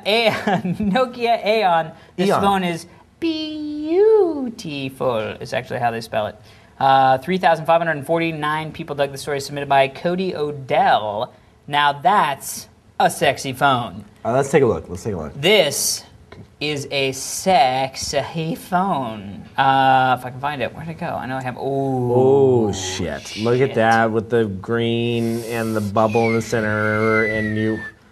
Nokia Aeon. This Aeon. phone is beautiful. Is actually how they spell it. 3,549 people dug the story, submitted by Cody Odell. Now that's a sexy phone. Let's take a look. This is a sexy phone. If I can find it, where'd it go? I know I have. Oh shit! Look at that with the green and the bubble in the center, and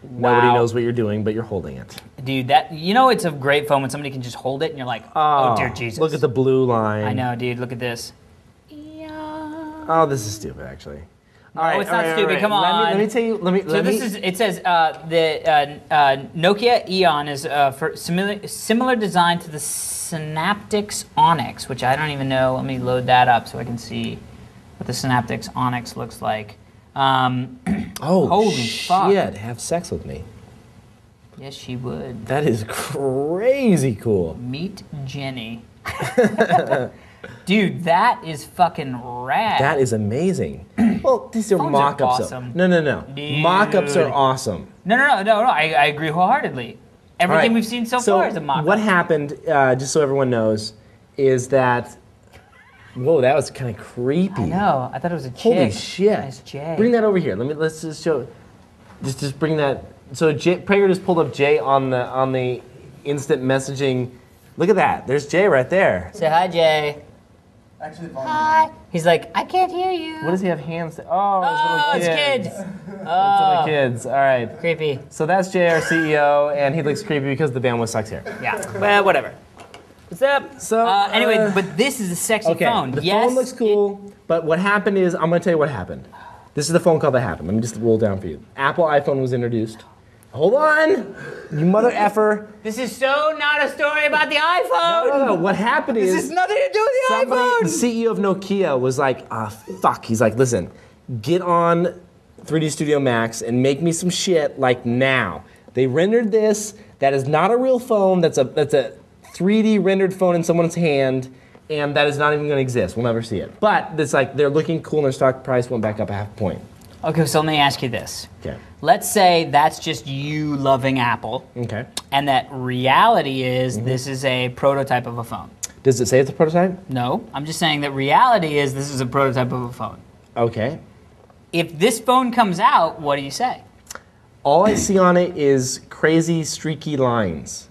nobody knows what you're doing, but you're holding it. Dude, it's a great phone when somebody can just hold it and you're like, oh dear Jesus. Look at the blue line. I know, dude. Look at this. Oh, this is stupid, actually. It's not stupid. Come on. Let me tell you. It says the Nokia Aeon is for similar design to the Synaptics Onyx, which I don't even know. Let me load that up so I can see what the Synaptics Onyx looks like. Holy fuck. shit! Have sex with me. Yes, she would. That is crazy cool. Meet Jenny. Dude, that is fucking rad. That is amazing. Well, these are mock-ups. Awesome. No. Dude. Mock-ups are awesome. No. I agree wholeheartedly. Everything we've seen so far is a mock-up. What happened, just so everyone knows, is that... Whoa, that was kind of creepy. I know. I thought it was a chick. Holy shit. Nice J. Bring that over here. Let's just show... Just bring that... So Prager just pulled up Jay on the instant messaging. Look at that. There's Jay right there. Say hi, Jay. Actually, Hi. He's like, I can't hear you. What does he have hands to? Oh, his little kids. It's kids. It's little kids. All right. Creepy. So that's Jay, our CEO, and he looks creepy because the bandwidth sucks here. Yeah. Well, whatever. What's up? So anyway, but this is a sexy phone. The phone looks cool, but what happened is, I'm going to tell you what happened. This is the phone call that happened. Let me just roll down for you. Apple iPhone was introduced. Hold on, you mother effer. This is so not a story about the iPhone. No. What happened is... This has nothing to do with the iPhone. The CEO of Nokia was like, fuck. He's like, listen, get on 3D Studio Max and make me some shit like now. They rendered this. That is not a real phone. That's a 3D rendered phone in someone's hand, and that is not even going to exist. We'll never see it. But it's like they're looking cool, and their stock price went back up a half point. Okay, so let me ask you this. Okay. Let's say that's just you loving Apple. Okay. And that reality is this is a prototype of a phone. Does it say it's a prototype? No, I'm just saying that reality is this is a prototype of a phone. Okay. If this phone comes out, what do you say? All I see on it is crazy, streaky lines.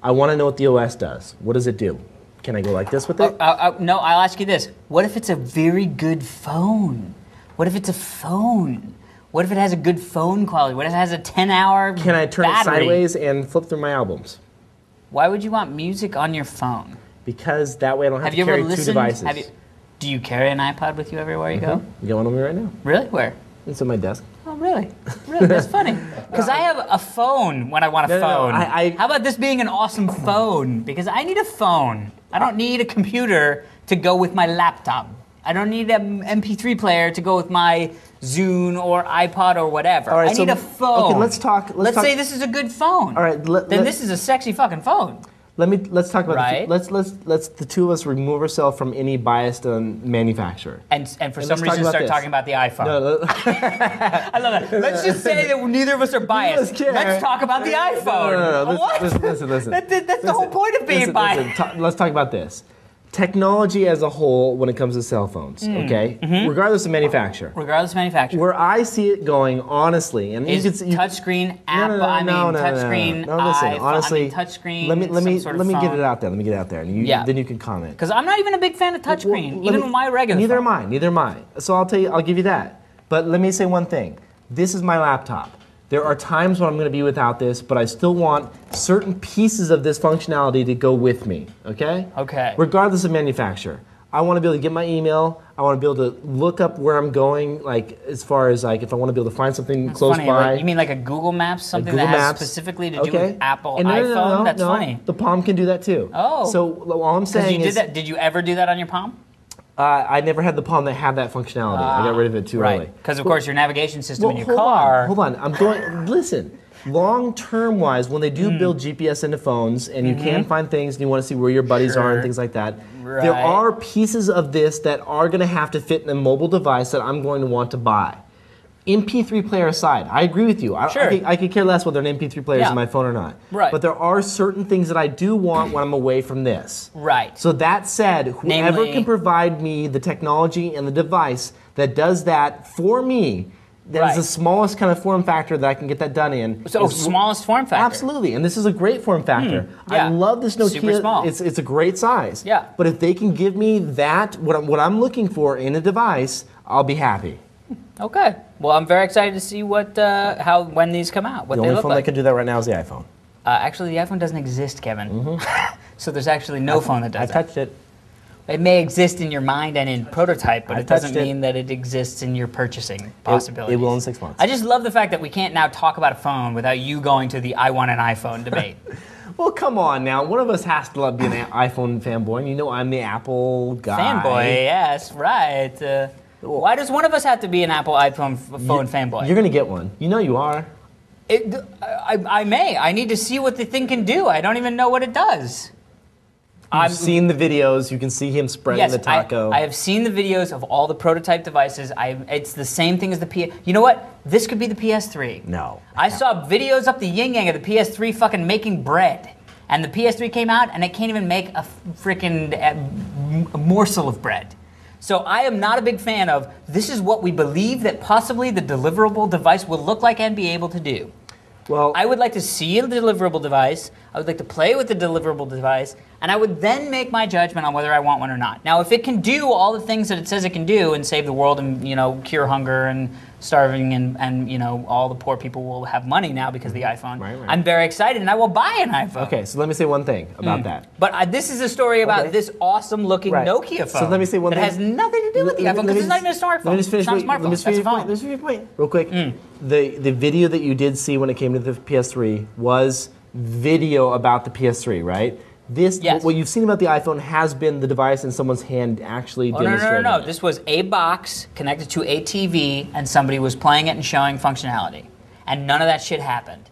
I want to know what the OS does. What does it do? Can I go like this with it? No, I'll ask you this. What if it's a very good phone? What if it's a phone? What if it has a good phone quality? What if it has a 10-hour Can I turn battery? it sideways and flip through my albums? Why would you want music on your phone? Because that way I don't have to carry two devices. Do you carry an iPod with you everywhere you go? You got one on me right now. Really? Where? It's on my desk. Oh, really? Really? That's funny. Because I have a phone when I want a phone. How about this being an awesome phone? Because I need a phone. I don't need a computer to go with my laptop. I don't need an MP3 player to go with my Zune or iPod or whatever. All right, I need a phone. Okay, let's talk. Let's say this is a good phone. All right, then this is a sexy fucking phone. Let's talk about right? let's the two of us remove ourselves from any bias on manufacturer. And for some reason start talking about the iPhone. No. I love it. Let's just say that neither of us are biased. Let's talk about the iPhone. No. What? Listen. That's the whole point of being biased. Let's talk about this. Technology as a whole when it comes to cell phones, okay? Regardless of manufacturer. Regardless of manufacturer. Where I see it going, honestly, and is touchscreen app. Touchscreen. No, listen, honestly, touchscreen. Let me get it out there. And then you can comment. Because I'm not even a big fan of touchscreen, even with my regular. Neither phone. am I. So I'll give you that. But let me say one thing. This is my laptop. There are times when I'm going to be without this, but I still want certain pieces of this functionality to go with me, okay? Okay. Regardless of manufacturer. I want to be able to get my email. I want to be able to look up where I'm going, like as far as like if I want to be able to find something close by. Like, you mean like a Google Maps, something that has specifically to do with Apple iPhone? That's funny. The Palm can do that too. Oh. So all I'm saying is... Did you ever do that on your Palm? I never had the Palm that had that functionality. I got rid of it too early. Because of course your navigation system in your car. Hold on. I'm going. Listen. Long-term wise, when they do build GPS into phones, and you can find things, and you want to see where your buddies are and things like that, there are pieces of this that are going to have to fit in a mobile device that I'm going to want to buy. MP3 player aside, I agree with you. I could care less whether an MP3 player is in my phone or not. Right. But there are certain things that I do want when I'm away from this. Right. So that said, whoever can provide me the technology and the device that does that for me, that is the smallest kind of form factor that I can get that done in. So smallest form factor. Absolutely, and this is a great form factor. I love this Nokia. Super small. It's a great size. Yeah. But if they can give me that, what I'm looking for in a device, I'll be happy. Okay. Well, I'm very excited to see when these come out. What the they only look phone like. that can do that right now is the iPhone. Actually, the iPhone doesn't exist, Kevin. So there's actually no phone that does I touched it. It may exist in your mind and in prototype, but it doesn't mean that it exists in your purchasing possibilities. It will in 6 months. I just love the fact that we can't now talk about a phone without you going to the I want an iPhone debate. Well, come on now. One of us has to be an iPhone fanboy, and you know I'm the Apple guy. Fanboy, yes, right. Why does one of us have to be an Apple iPhone phone fanboy? You're going to get one. You know you are. I may. I need to see what the thing can do. I don't even know what it does. You've seen the videos. You can see him spreading the taco. I have seen the videos of all the prototype devices. It's the same thing as the PS. You know what? This could be the PS3. No. I saw videos up the yin yang of the PS3 fucking making bread. And the PS3 came out and it can't even make a freaking morsel of bread. So I am not a big fan of this is what we believe that possibly the deliverable device will look like and be able to do. Well, I would like to see a deliverable device. I would like to play with the deliverable device, and I would then make my judgment on whether I want one or not. Now, if it can do all the things that it says it can do and save the world and cure hunger and starving and all the poor people will have money now because of the iPhone, right. I'm very excited and I will buy an iPhone. Okay, so let me say one thing about that. But this is a story about this awesome looking Nokia phone. So let me say one thing. That has nothing to do with the iPhone because it's not even a smartphone. Let me just finish. It's not a smartphone. Let me just finish your point real quick. The video that you did see when it came to the PS3 was video about the PS3, right? What you've seen about the iPhone has been the device in someone's hand actually demonstrating. No. This was a box connected to a TV, and somebody was playing it and showing functionality. And none of that shit happened.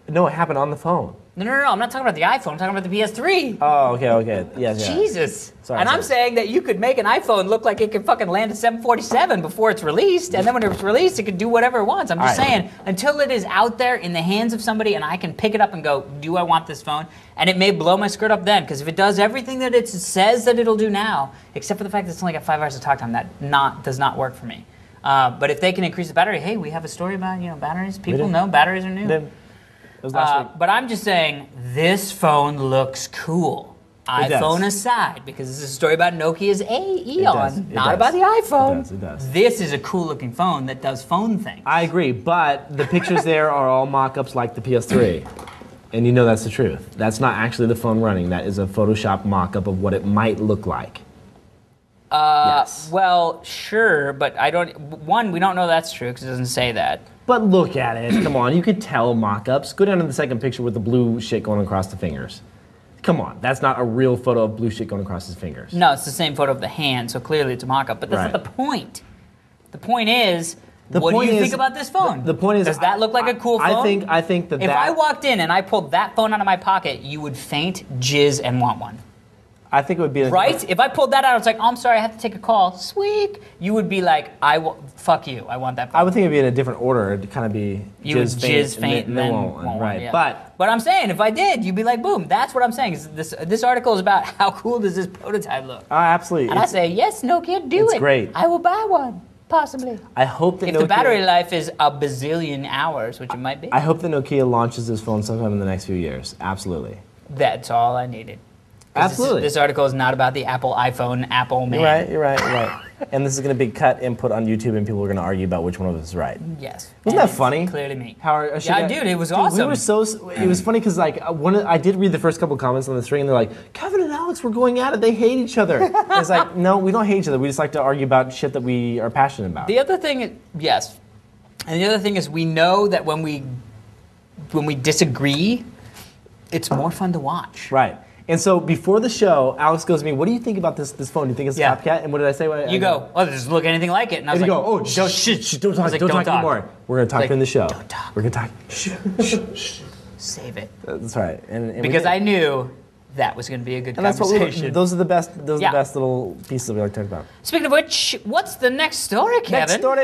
No, it happened on the phone. No. I'm not talking about the iPhone. I'm talking about the PS3. Oh, okay. Yes. Jesus. Sorry. I'm saying that you could make an iPhone look like it could fucking land a 747 before it's released, and then when it's released, it could do whatever it wants. I'm just saying, until it is out there in the hands of somebody and I can pick it up and go, do I want this phone? And it may blow my skirt up then, because if it does everything that it says that it'll do now, except for the fact that it's only got 5 hours of talk time, that does not work for me. But if they can increase the battery, hey, we have a story about batteries. People know batteries are new. But I'm just saying, this phone looks cool. iPhone aside, because this is a story about Nokia's Aeon, not about the iPhone. It does. This is a cool looking phone that does phone things. I agree, but the pictures there are all mock-ups like the PS3. And you know that's the truth. That's not actually the phone running. That is a Photoshop mock-up of what it might look like. Yes. Well, sure, but we don't know that's true because it doesn't say that. But look at it. Come on, you could tell mock-ups. Go down to the second picture with the blue shit going across the fingers. Come on, that's not a real photo of blue shit going across his fingers. No, it's the same photo of the hand, so clearly it's a mock-up. But that's not the point. The point is, what do you think about this phone? The point is, does that look like a cool phone? I think that if I walked in and I pulled that phone out of my pocket, you would faint, jizz, and want one. I think it would be right. If I pulled that out, it's like, oh, I'm sorry, I have to take a call. Sweet. You would be like, fuck you. I want that phone. I would think it'd be in a different order. It'd kind of be jizz, faint, and then won't. Right. Yeah. But I'm saying, if I did, you'd be like, boom. That's what I'm saying. This article is about how cool does this prototype look? Absolutely. And I say, yes, Nokia, do it. It's great. I will buy one. Possibly. I hope that if the battery life is a bazillion hours, which it might be. I hope that Nokia launches this phone sometime in the next few years. Absolutely. That's all I needed. Absolutely. This article is not about the Apple iPhone, Apple man. You're right. And this is going to be cut and put on YouTube, and people are going to argue about which one of us is right. Yes. Wasn't that funny? Clearly me. Dude, it was awesome. We were it was funny because I did read the first couple comments on the string, and they're like, Kevin and Alex were going at it. They hate each other. It's like, no, we don't hate each other. We just like to argue about shit that we are passionate about. The other thing, yes. And the other thing is we know that when we disagree, it's more fun to watch. Right. And so before the show, Alex goes to me, what do you think about this phone? Do you think it's a copycat? And what did I say? You go, oh, does it look anything like it? And I was like, oh, don't talk anymore. We're going to talk during the show. Don't talk. We're going to talk. Shh. Save it. That's right. And because I knew that was going to be a good conversation. Those are the best little pieces that we like to talk about. Speaking of which, what's the next story, Kevin? Next story